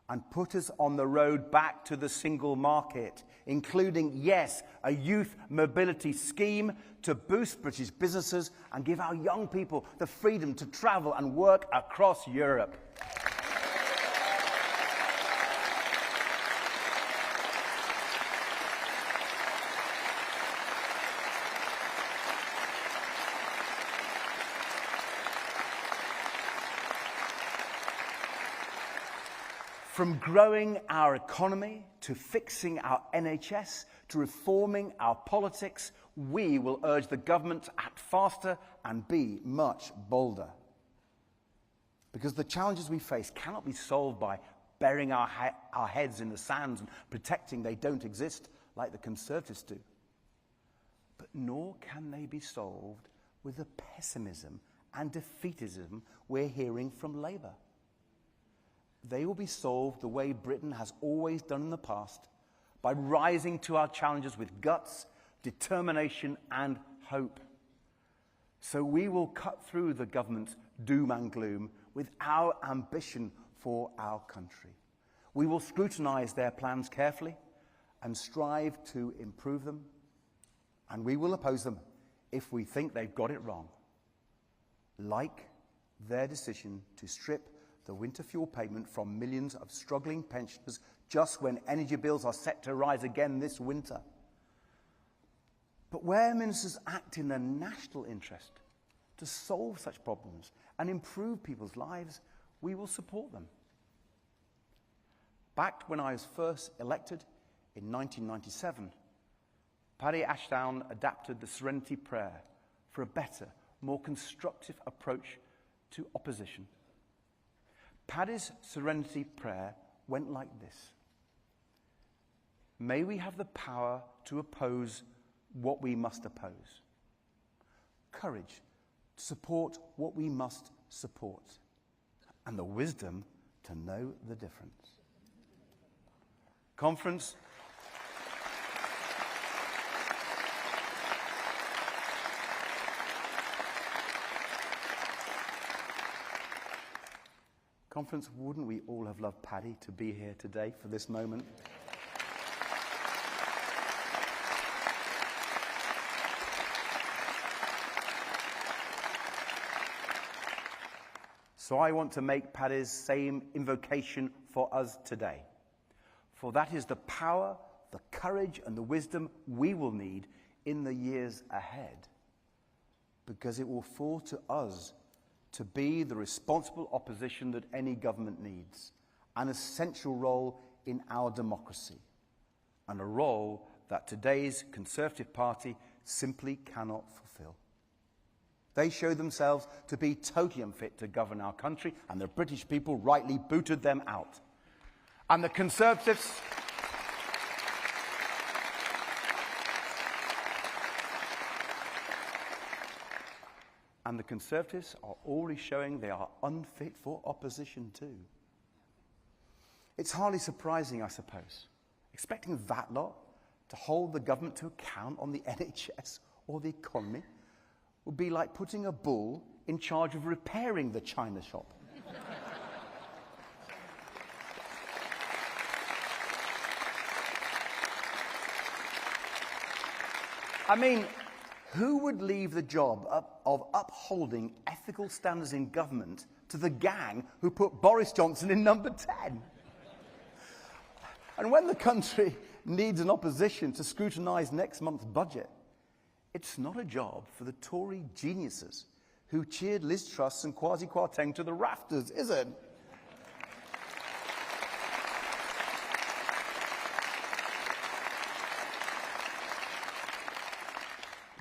and put us on the road back to the single market, including, yes, a youth mobility scheme to boost British businesses and give our young people the freedom to travel and work across Europe. From growing our economy, to fixing our NHS, to reforming our politics, we will urge the government to act faster and be much bolder. Because the challenges we face cannot be solved by burying our heads in the sand and pretending they don't exist like the Conservatives do. But nor can they be solved with the pessimism and defeatism we're hearing from Labour. They will be solved the way Britain has always done in the past, by rising to our challenges with guts, determination and hope. So we will cut through the government's doom and gloom with our ambition for our country. We will scrutinise their plans carefully and strive to improve them, and we will oppose them if we think they've got it wrong, like their decision to strip the winter fuel payment from millions of struggling pensioners just when energy bills are set to rise again this winter. But where ministers act in the national interest to solve such problems and improve people's lives, we will support them. Back when I was first elected in 1997, Paddy Ashdown adapted the Serenity Prayer for a better, more constructive approach to opposition. Paddy's Serenity Prayer went like this: may we have the power to oppose what we must oppose, courage to support what we must support, and the wisdom to know the difference. Conference wouldn't we all have loved Paddy to be here today for this moment? So I want to make Paddy's same invocation for us today. For that is the power, the courage and the wisdom we will need in the years ahead. Because it will fall to us to be the responsible opposition that any government needs, an essential role in our democracy, and a role that today's Conservative Party simply cannot fulfil. They show themselves to be totally unfit to govern our country, and the British people rightly booted them out. And the Conservatives are already showing they are unfit for opposition too. It's hardly surprising, I suppose, expecting that lot to hold the government to account on the NHS or the economy would be like putting a bull in charge of repairing the china shop. I mean, who would leave the job of upholding ethical standards in government to the gang who put Boris Johnson in number 10? And when the country needs an opposition to scrutinise next month's budget, it's not a job for the Tory geniuses who cheered Liz Truss and Kwasi Kwarteng to the rafters, is it?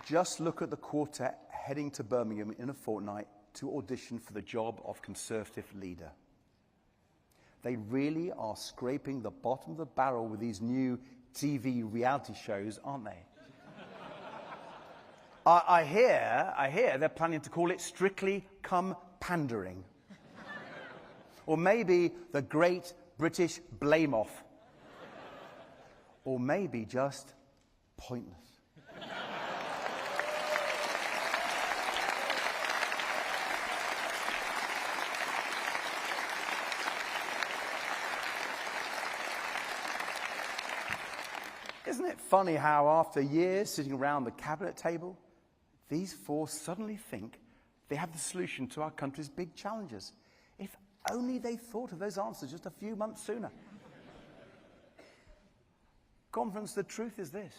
Just look at the quartet heading to Birmingham in a fortnight to audition for the job of Conservative leader. They really are scraping the bottom of the barrel with these new TV reality shows, aren't they? I hear they're planning to call it Strictly Come Pandering. Or maybe The Great British Blame Off. Or maybe just Pointless. Isn't it funny how after years sitting around the cabinet table, these four suddenly think they have the solution to our country's big challenges? If only they thought of those answers just a few months sooner. Conference, the truth is this.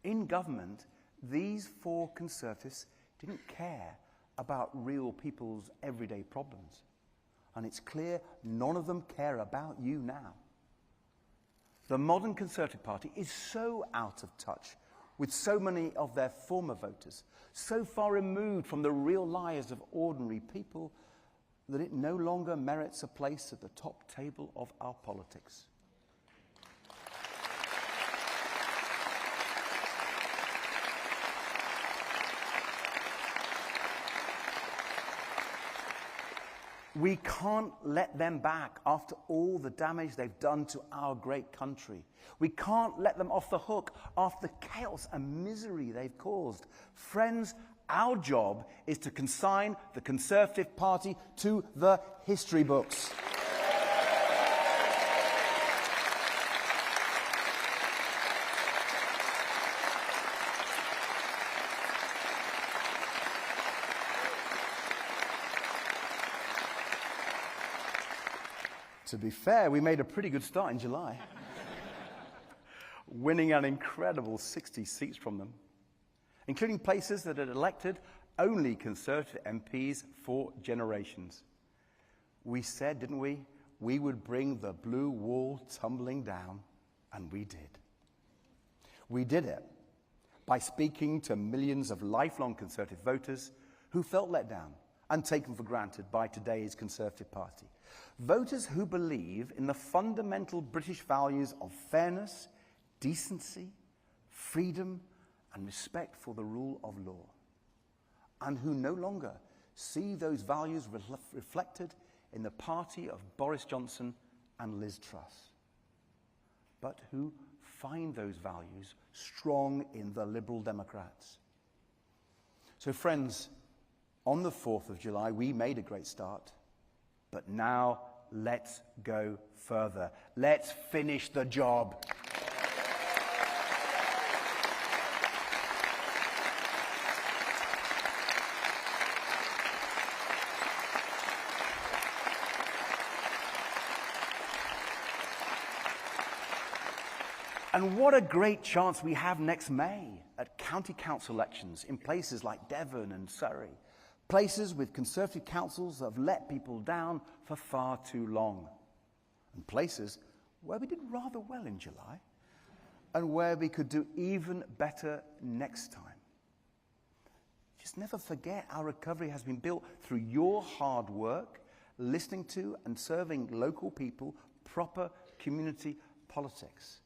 In government, these four Conservatives didn't care about real people's everyday problems. And it's clear none of them care about you now. The modern Conservative Party is so out of touch with so many of their former voters, so far removed from the real lives of ordinary people, that it no longer merits a place at the top table of our politics. We can't let them back after all the damage they've done to our great country. We can't let them off the hook after the chaos and misery they've caused. Friends, our job is to consign the Conservative Party to the history books. To be fair, we made a pretty good start in July, winning an incredible 60 seats from them, including places that had elected only Conservative MPs for generations. We said, didn't we, we would bring the blue wall tumbling down, and we did. We did it by speaking to millions of lifelong Conservative voters who felt let down and taken for granted by today's Conservative Party. Voters who believe in the fundamental British values of fairness, decency, freedom, and respect for the rule of law, and who no longer see those values reflected in the party of Boris Johnson and Liz Truss, but who find those values strong in the Liberal Democrats. So friends, on the 4th of July, we made a great start, but now let's go further. Let's finish the job. And what a great chance we have next May at county council elections in places like Devon and Surrey, places with Conservative councils that have let people down for far too long, and places where we did rather well in July and where we could do even better next time. Just never forget, our recovery has been built through your hard work, listening to and serving local people, proper community politics.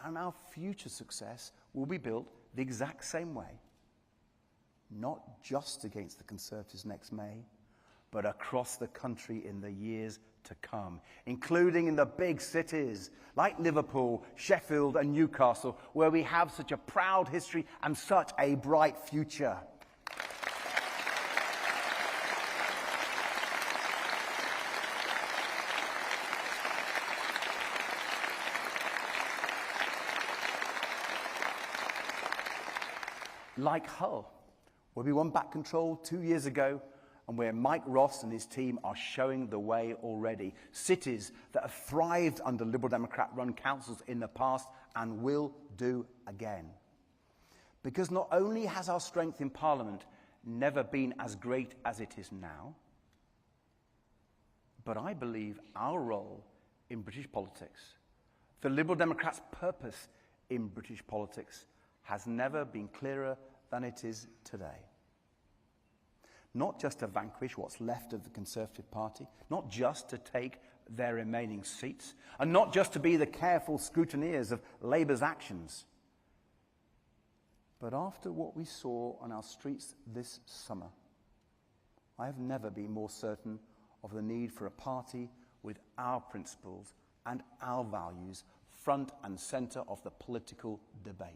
And our future success will be built the exact same way. Not just against the Conservatives next May, but across the country in the years to come, including in the big cities like Liverpool, Sheffield and Newcastle, where we have such a proud history and such a bright future. Like Hull, where we won back control 2 years ago and where Mike Ross and his team are showing the way already. Cities that have thrived under Liberal Democrat-run councils in the past and will do again. Because not only has our strength in Parliament never been as great as it is now, but I believe our role in British politics, the Liberal Democrats' purpose in British politics, has never been clearer than it is today. Not just to vanquish what's left of the Conservative Party, not just to take their remaining seats, and not just to be the careful scrutineers of Labour's actions. But after what we saw on our streets this summer, I have never been more certain of the need for a party with our principles and our values front and centre of the political debate.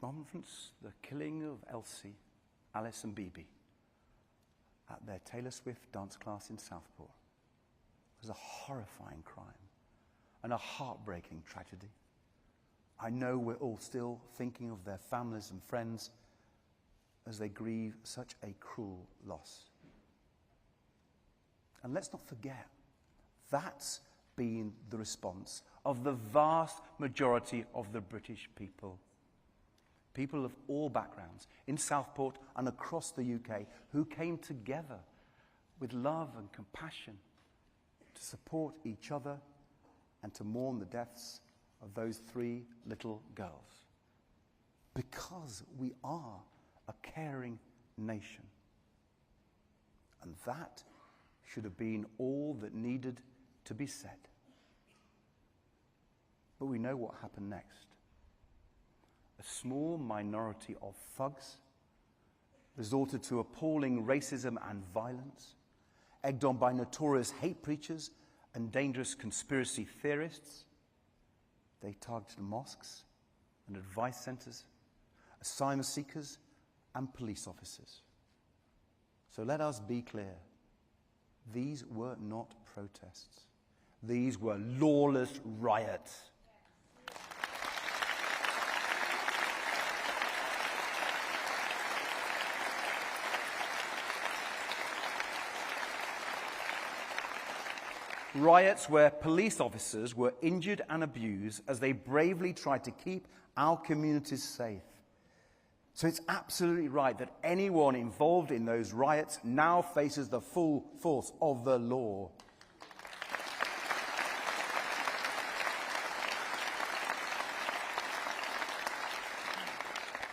Conference, the killing of Elsie, Alice and Bibi at their Taylor Swift dance class in Southport was a horrifying crime and a heartbreaking tragedy. I know we're all still thinking of their families and friends as they grieve such a cruel loss. And let's not forget, that's been the response of the vast majority of the British people. People of all backgrounds in Southport and across the UK who came together with love and compassion to support each other and to mourn the deaths of those 3 little girls. Because we are a caring nation. And that should have been all that needed to be said. But we know what happened next. A small minority of thugs resorted to appalling racism and violence, egged on by notorious hate preachers and dangerous conspiracy theorists. They targeted mosques and advice centres, asylum seekers and police officers. So let us be clear. These were not protests. These were lawless riots. Riots where police officers were injured and abused as they bravely tried to keep our communities safe. So it's absolutely right that anyone involved in those riots now faces the full force of the law.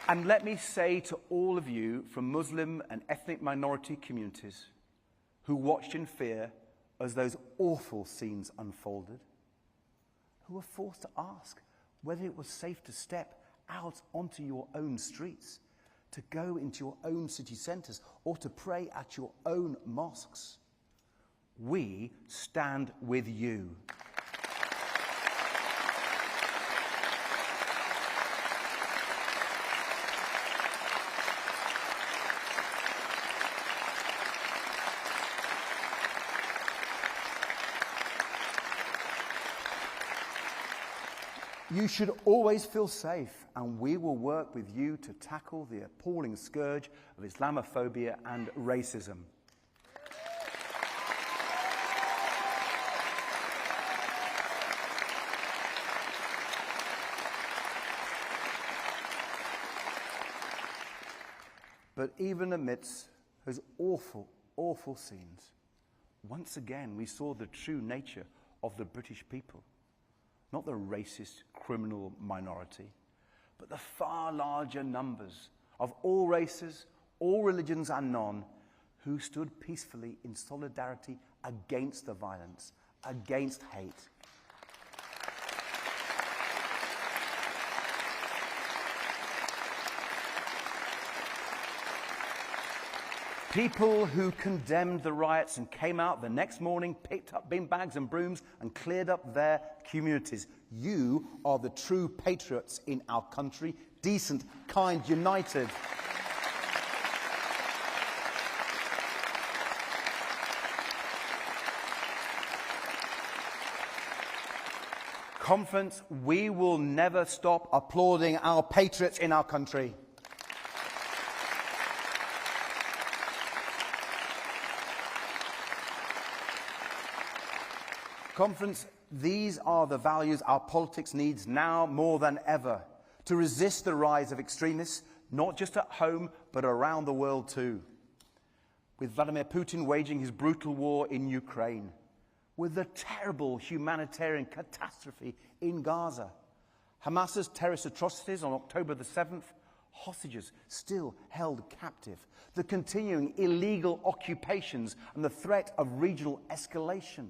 And let me say to all of you from Muslim and ethnic minority communities who watched in fear as those awful scenes unfolded, who were forced to ask whether it was safe to step out onto your own streets, to go into your own city centres, or to pray at your own mosques. We stand with you. You should always feel safe, and we will work with you to tackle the appalling scourge of Islamophobia and racism. But even amidst those awful, awful scenes, once again we saw the true nature of the British people. Not the racist, criminal minority, but the far larger numbers of all races, all religions and none, who stood peacefully in solidarity against the violence, against hate. People who condemned the riots and came out the next morning, picked up bin bags and brooms and cleared up their communities. You are the true patriots in our country, decent, kind, united. Conference, we will never stop applauding our patriots in our country. Conference, these are the values our politics needs now more than ever. To resist the rise of extremists, not just at home, but around the world too. With Vladimir Putin waging his brutal war in Ukraine, with the terrible humanitarian catastrophe in Gaza, Hamas's terrorist atrocities on October the 7th, hostages still held captive, the continuing illegal occupations and the threat of regional escalation,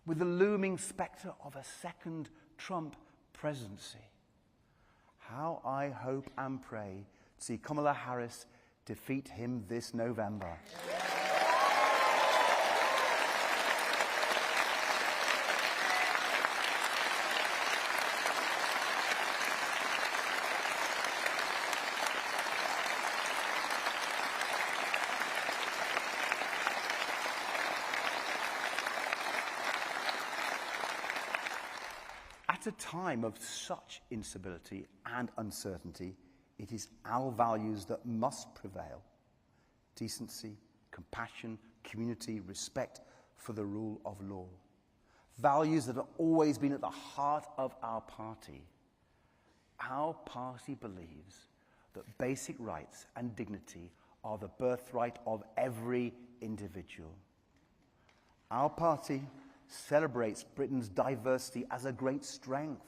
with the looming spectre of a second Trump presidency. How I hope and pray to see Kamala Harris defeat him this November. At a time of such instability and uncertainty, it is our values that must prevail. Decency, compassion, community, respect for the rule of law. Values that have always been at the heart of our party. Our party believes that basic rights and dignity are the birthright of every individual. Our party celebrates Britain's diversity as a great strength.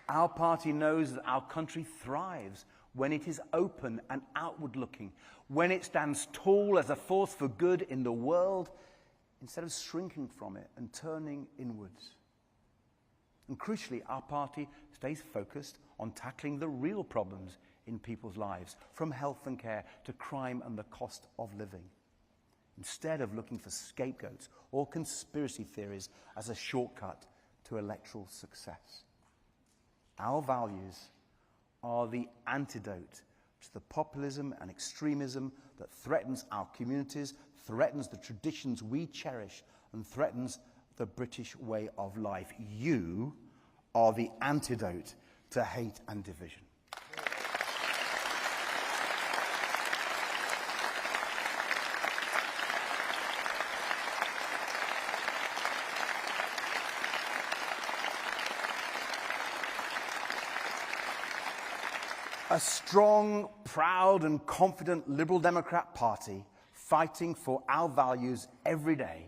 Our party knows that our country thrives when it is open and outward-looking, when it stands tall as a force for good in the world, instead of shrinking from it and turning inwards. And crucially, our party stays focused on tackling the real problems in people's lives, from health and care to crime and the cost of living, instead of looking for scapegoats or conspiracy theories as a shortcut to electoral success. Our values are the antidote to the populism and extremism that threatens our communities, threatens the traditions we cherish, and threatens the British way of life. You are the antidote to hate and division. A strong, proud and confident Liberal Democrat Party fighting for our values every day,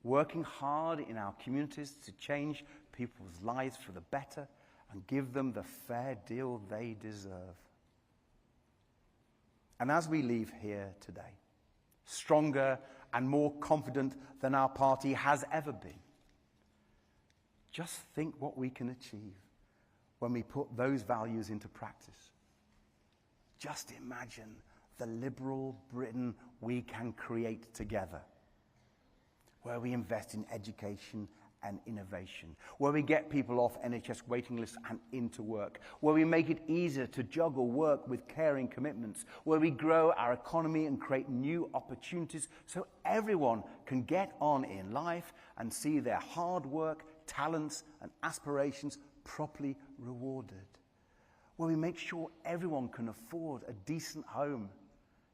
working hard in our communities to change people's lives for the better and give them the fair deal they deserve. And as we leave here today, stronger and more confident than our party has ever been, just think what we can achieve when we put those values into practice. Just imagine the liberal Britain we can create together, where we invest in education and innovation, where we get people off NHS waiting lists and into work, where we make it easier to juggle work with caring commitments, where we grow our economy and create new opportunities so everyone can get on in life and see their hard work, talents and aspirations properly rewarded, where we make sure everyone can afford a decent home,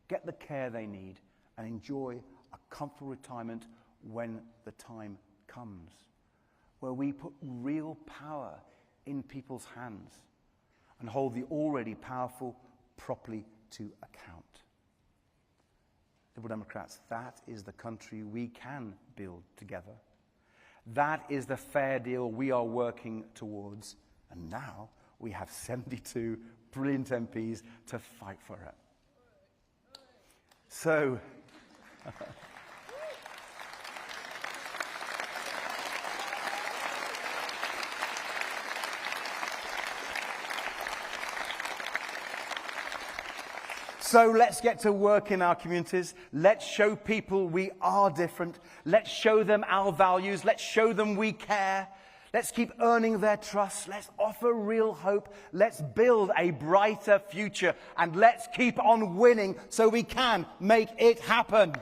get the care they need, and enjoy a comfortable retirement when the time comes, where we put real power in people's hands and hold the already powerful properly to account. Liberal Democrats, that is the country we can build together. That is the fair deal we are working towards. And now we have 72 brilliant MPs to fight for it. So, So let's get to work in our communities. Let's show people we are different. Let's show them our values. Let's show them we care. Let's keep earning their trust. Let's offer real hope. Let's build a brighter future. And let's keep on winning so we can make it happen.